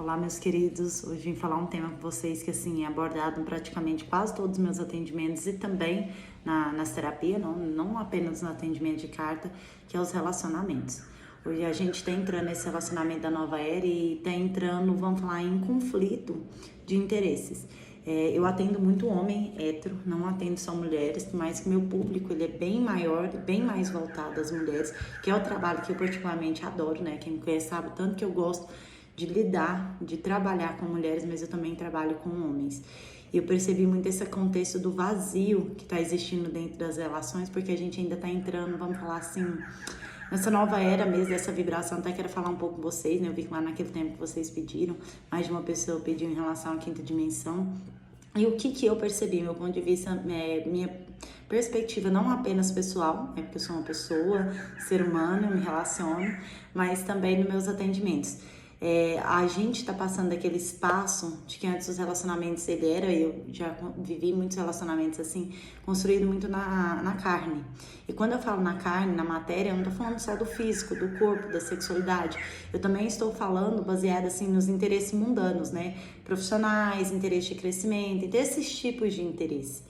Olá, meus queridos. Hoje vim falar um tema com vocês que assim é abordado em praticamente quase todos os meus atendimentos e também nas terapias, não apenas no atendimento de carta, que é os relacionamentos. Hoje a gente está entrando nesse relacionamento da nova era e está entrando, vamos falar, em conflito de interesses. Eu atendo muito homem hétero, não atendo só mulheres, mas que meu público ele é bem maior, bem mais voltado às mulheres, que é o trabalho que eu particularmente adoro, né? Quem me conhece sabe o tanto que eu gosto de lidar, de trabalhar com mulheres, mas eu também trabalho com homens. E eu percebi muito esse contexto do vazio que está existindo dentro das relações, porque a gente ainda está entrando, vamos falar assim, nessa nova era mesmo, dessa vibração. Até quero falar um pouco com vocês, né? Eu vi que lá naquele tempo que vocês pediram, mais de uma pessoa pediu em relação à quinta dimensão. E o que eu percebi, meu ponto de vista, minha perspectiva não apenas pessoal, porque eu sou uma pessoa, ser humano, eu me relaciono, mas também nos meus atendimentos. A gente tá passando daquele espaço de que antes os relacionamentos eu já vivi muitos relacionamentos assim, construído muito na carne. E quando eu falo na carne, na matéria, eu não tô falando só do físico, do corpo, da sexualidade. Eu também estou falando baseado assim nos interesses mundanos, né? Profissionais, interesse de crescimento, e desses tipos de interesse.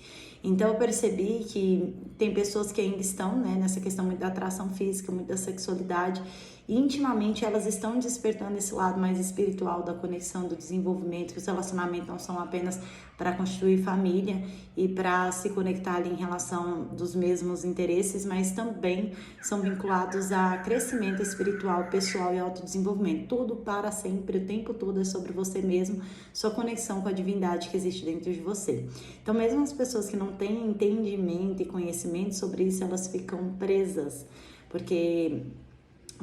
Então eu percebi que tem pessoas que ainda estão, né, nessa questão muito da atração física, muito da sexualidade, e intimamente elas estão despertando esse lado mais espiritual da conexão, do desenvolvimento, que os relacionamentos não são apenas para constituir família e para se conectar ali em relação dos mesmos interesses, mas também são vinculados a crescimento espiritual, pessoal e autodesenvolvimento. Tudo para sempre, o tempo todo é sobre você mesmo, sua conexão com a divindade que existe dentro de você. Então mesmo as pessoas que não têm entendimento e conhecimento sobre isso, elas ficam presas, porque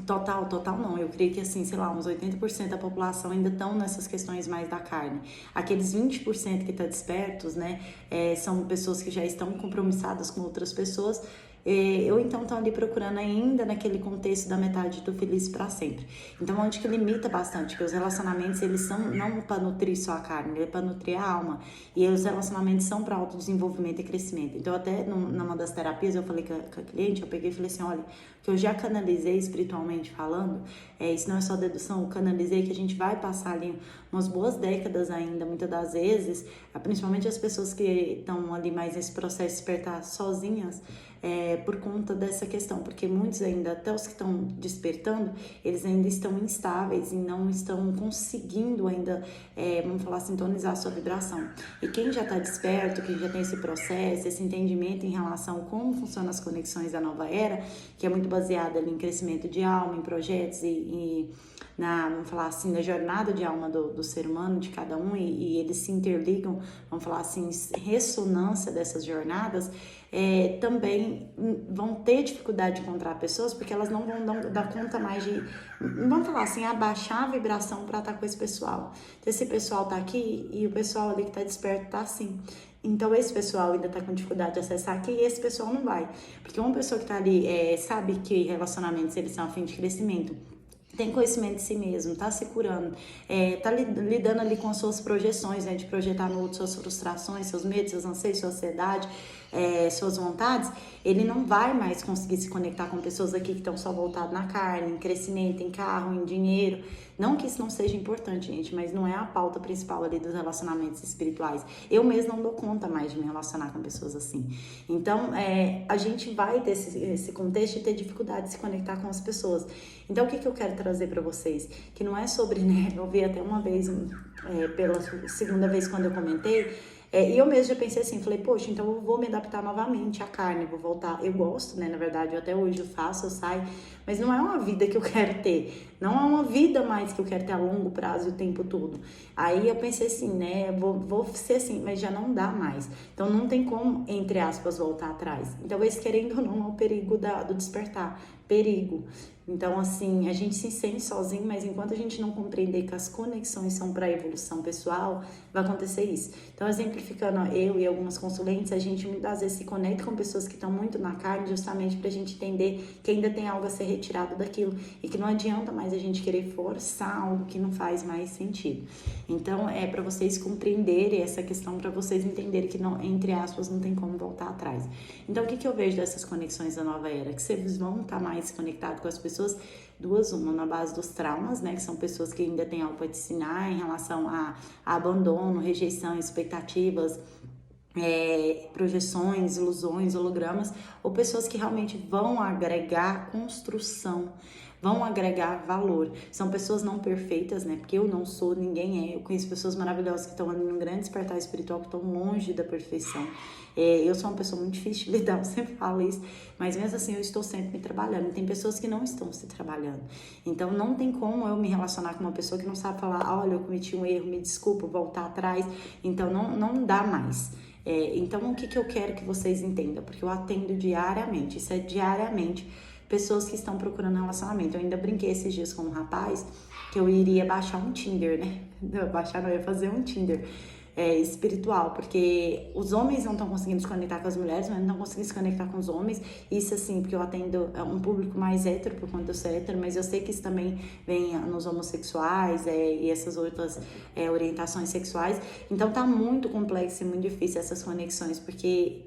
total não, eu creio que assim, sei lá, uns 80% da população ainda estão nessas questões mais da carne. Aqueles 20% que estão despertos, né, são pessoas que já estão compromissadas com outras pessoas, ou então estão ali procurando ainda naquele contexto da metade do feliz para sempre. Então, onde que limita bastante, que os relacionamentos, eles são não para nutrir só a carne, ele é para nutrir a alma, e os relacionamentos são para autodesenvolvimento e crescimento. Então, até numa das terapias, eu falei com a cliente, eu peguei e falei assim, olha, que eu já canalizei espiritualmente falando, isso não é só dedução, eu canalizei que a gente vai passar ali umas boas décadas ainda, muitas das vezes, principalmente as pessoas que estão ali mais nesse processo de despertar sozinhas, por conta dessa questão, porque muitos ainda, até os que estão despertando, eles ainda estão instáveis e não estão conseguindo ainda, vamos falar, sintonizar a sua vibração. E quem já está desperto, quem já tem esse processo, esse entendimento em relação a como funcionam as conexões da nova era, que é muito baseada ali em crescimento de alma, em projetos e vamos falar assim, na jornada de alma do ser humano, de cada um, e eles se interligam, vamos falar assim, ressonância dessas jornadas, também vão ter dificuldade de encontrar pessoas, porque elas não vão dar conta mais de, vamos falar assim, abaixar a vibração para estar com esse pessoal. Então, esse pessoal tá aqui e o pessoal ali que tá desperto tá assim. Então, esse pessoal ainda tá com dificuldade de acessar aqui e esse pessoal não vai. Porque uma pessoa que tá ali, sabe que relacionamentos, eles são a fim de crescimento, tem conhecimento de si mesmo, tá se curando, tá lidando ali com as suas projeções, né, de projetar no outro suas frustrações, seus medos, seus anseios, sua ansiedade, suas vontades, ele não vai mais conseguir se conectar com pessoas aqui que estão só voltadas na carne, em crescimento, em carro, em dinheiro. Não que isso não seja importante, gente, mas não é a pauta principal ali dos relacionamentos espirituais. Eu mesmo não dou conta mais de me relacionar com pessoas assim. Então, a gente vai ter esse contexto e ter dificuldade de se conectar com as pessoas. Então, o que eu quero trazer para vocês? Que não é sobre, né, eu vi até uma vez, pela segunda vez quando eu comentei, e eu mesmo já pensei assim, falei, poxa, então eu vou me adaptar novamente à carne, vou voltar. Eu gosto, né, na verdade, até hoje eu faço, eu saio, mas não é uma vida que eu quero ter, não é uma vida mais que eu quero ter a longo prazo o tempo todo. Aí eu pensei assim, né, vou ser assim, mas já não dá mais. Então não tem como, entre aspas, voltar atrás. Então, esse querendo ou não é o perigo do despertar, perigo. Então, assim, a gente se sente sozinho, mas enquanto a gente não compreender que as conexões são para a evolução pessoal, vai acontecer isso. Então, exemplificando, eu e algumas consulentes, a gente muitas vezes se conecta com pessoas que estão muito na carne, justamente para a gente entender que ainda tem algo a ser retirado daquilo e que não adianta mais a gente querer forçar algo que não faz mais sentido. Então, é para vocês compreenderem essa questão, para vocês entenderem que, não, entre aspas, não tem como voltar atrás. Então, o que eu vejo dessas conexões da nova era? Que vocês vão estar mais conectados com as pessoas uma na base dos traumas, né, que são pessoas que ainda têm algo para te ensinar em relação a abandono, rejeição, expectativas, projeções, ilusões, hologramas, ou pessoas que realmente vão agregar construção, vão agregar valor. São pessoas não perfeitas, né? Porque eu não sou, ninguém é. Eu conheço pessoas maravilhosas que estão em um grande despertar espiritual, que estão longe da perfeição. Eu sou uma pessoa muito difícil de lidar, eu sempre falo isso, mas mesmo assim eu estou sempre me trabalhando. E tem pessoas que não estão se trabalhando. Então não tem como eu me relacionar com uma pessoa que não sabe falar, olha, eu cometi um erro, me desculpa, voltar atrás. Então não dá mais. Então, o que eu quero que vocês entendam? Porque eu atendo diariamente, isso é diariamente, pessoas que estão procurando relacionamento. Eu ainda brinquei esses dias com um rapaz que eu iria baixar um Tinder, né? Não, eu ia fazer um Tinder espiritual, porque os homens não estão conseguindo se conectar com as mulheres, mas não estão conseguindo se conectar com os homens. Isso assim, porque eu atendo um público mais hétero, por conta de eu ser hétero, mas eu sei que isso também vem nos homossexuais e essas outras orientações sexuais. Então tá muito complexo e muito difícil essas conexões, porque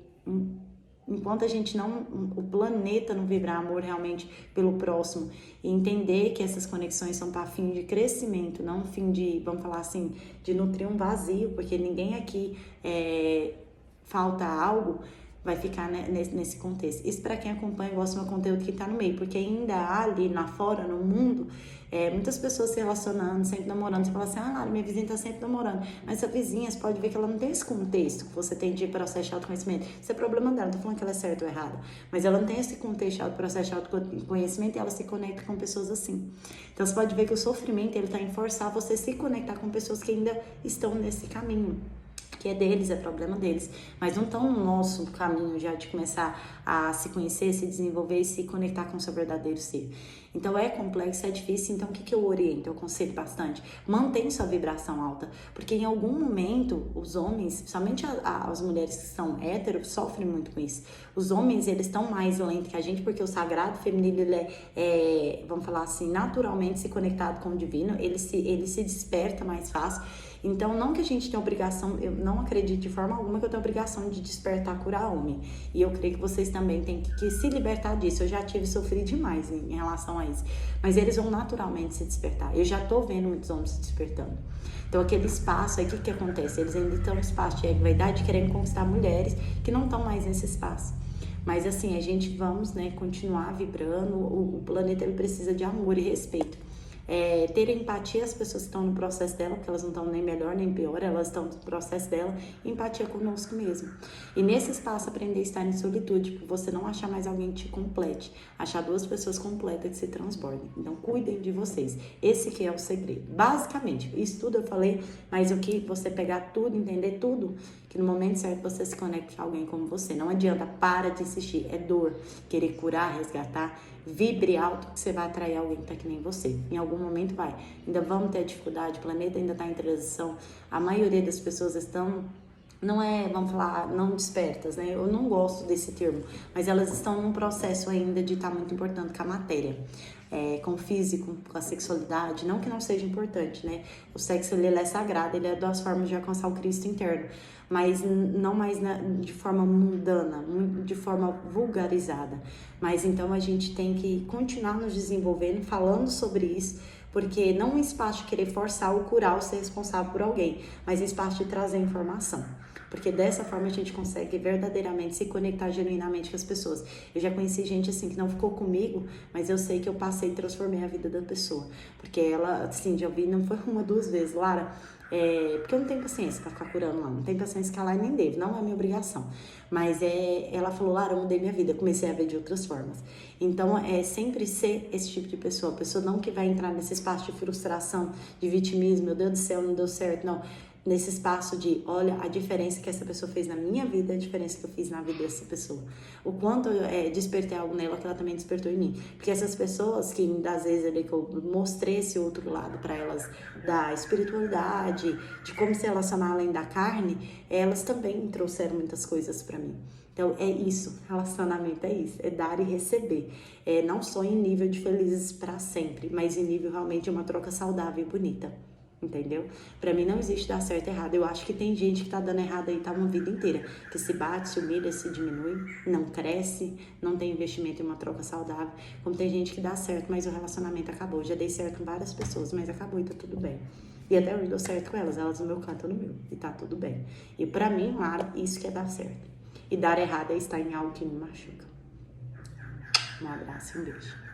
enquanto a gente o planeta não vibrar amor realmente pelo próximo e entender que essas conexões são para fim de crescimento, não fim de, vamos falar assim, de nutrir um vazio, porque ninguém aqui falta algo, vai ficar nesse contexto. Isso para quem acompanha e gosta do meu conteúdo que tá no meio, porque ainda há ali fora, no mundo, muitas pessoas se relacionando, sempre namorando. Você fala assim, Lara, minha vizinha tá sempre namorando. Mas essa vizinha, você pode ver que ela não tem esse contexto que você tem de processo de autoconhecimento. Isso é problema dela, não tô falando que ela é certa ou errada. Mas ela não tem esse contexto de processo de autoconhecimento e ela se conecta com pessoas assim. Então você pode ver que o sofrimento, ele tá em forçar você se conectar com pessoas que ainda estão nesse caminho. Que é deles, é problema deles, mas não estão no nosso caminho já de começar a se conhecer, se desenvolver e se conectar com o seu verdadeiro ser. Então é complexo, é difícil, então o que eu oriento? Eu aconselho bastante, mantém sua vibração alta, porque em algum momento os homens, principalmente as mulheres que são héteros, sofrem muito com isso. Os homens, eles estão mais lentos que a gente, porque o sagrado feminino, ele vamos falar assim, naturalmente se conectado com o divino, ele se desperta mais fácil. Então, não que a gente tenha obrigação, eu não acredito de forma alguma que eu tenho obrigação de despertar, curar homem. E eu creio que vocês também têm que se libertar disso. Eu já tive sofrido demais em relação a isso. Mas eles vão naturalmente se despertar. Eu já tô vendo muitos homens se despertando. Então, aquele espaço aí, o que acontece? Eles ainda estão no espaço de ego-vaidade, querendo conquistar mulheres que não estão mais nesse espaço. Mas assim, a gente vamos, continuar vibrando. O planeta, ele precisa de amor e respeito. Ter empatia às pessoas que estão no processo dela, porque elas não estão nem melhor nem pior, elas estão no processo dela, empatia conosco mesmo. E nesse espaço aprender a estar em solitude, para você não achar mais alguém que te complete, achar duas pessoas completas que se transbordem. Então cuidem de vocês, esse que é o segredo. Basicamente, isso tudo eu falei, mas o que você pegar tudo, entender tudo, que no momento certo você se conecte com alguém como você. Não adianta, para de insistir, é dor, querer curar, resgatar. Vibre alto que você vai atrair alguém que tá que nem você. Em algum momento vai. Ainda vamos ter dificuldade, o planeta ainda tá em transição. A maioria das pessoas estão, vamos falar, não despertas, né? Eu não gosto desse termo, mas elas estão num processo ainda de estar muito importante com a matéria. Com o físico, com a sexualidade, não que não seja importante, né? O sexo, ele é sagrado, ele é das formas de alcançar o Cristo interno, mas não mais de forma mundana, de forma vulgarizada. Mas então a gente tem que continuar nos desenvolvendo, falando sobre isso, porque não um espaço de querer forçar ou curar ou ser responsável por alguém, mas um espaço de trazer informação. Porque dessa forma a gente consegue verdadeiramente se conectar genuinamente com as pessoas. Eu já conheci gente assim que não ficou comigo, mas eu sei que eu passei e transformei a vida da pessoa. Porque ela, assim, já ouvi, não foi uma, duas vezes, Lara, porque eu não tenho paciência pra ficar curando lá, não tenho paciência que ela nem deve, não é minha obrigação. Mas ela falou, Lara, eu mudei minha vida, comecei a ver de outras formas. Então, sempre ser esse tipo de pessoa, a pessoa não que vai entrar nesse espaço de frustração, de vitimismo, meu Deus do céu, não deu certo, não. Nesse espaço de, olha, a diferença que essa pessoa fez na minha vida, a diferença que eu fiz na vida dessa pessoa. O quanto eu despertei algo nela que ela também despertou em mim. Porque essas pessoas que, às vezes, ali, que eu mostrei esse outro lado para elas, da espiritualidade, de como se relacionar além da carne, elas também trouxeram muitas coisas para mim. Então, é isso, relacionamento é isso, é dar e receber. Não só em nível de felizes para sempre, mas em nível realmente de uma troca saudável e bonita. Entendeu? Pra mim não existe dar certo e errado. Eu acho que tem gente que tá dando errado aí, tá uma vida inteira. Que se bate, se humilha, se diminui, não cresce, não tem investimento em uma troca saudável. Como tem gente que dá certo, mas o relacionamento acabou. Já dei certo com várias pessoas, mas acabou e tá tudo bem. E até hoje dou certo com elas no meu canto, eu no meu. E tá tudo bem. E pra mim, Lara, isso que é dar certo. E dar errado é estar em algo que me machuca. Um abraço e um beijo.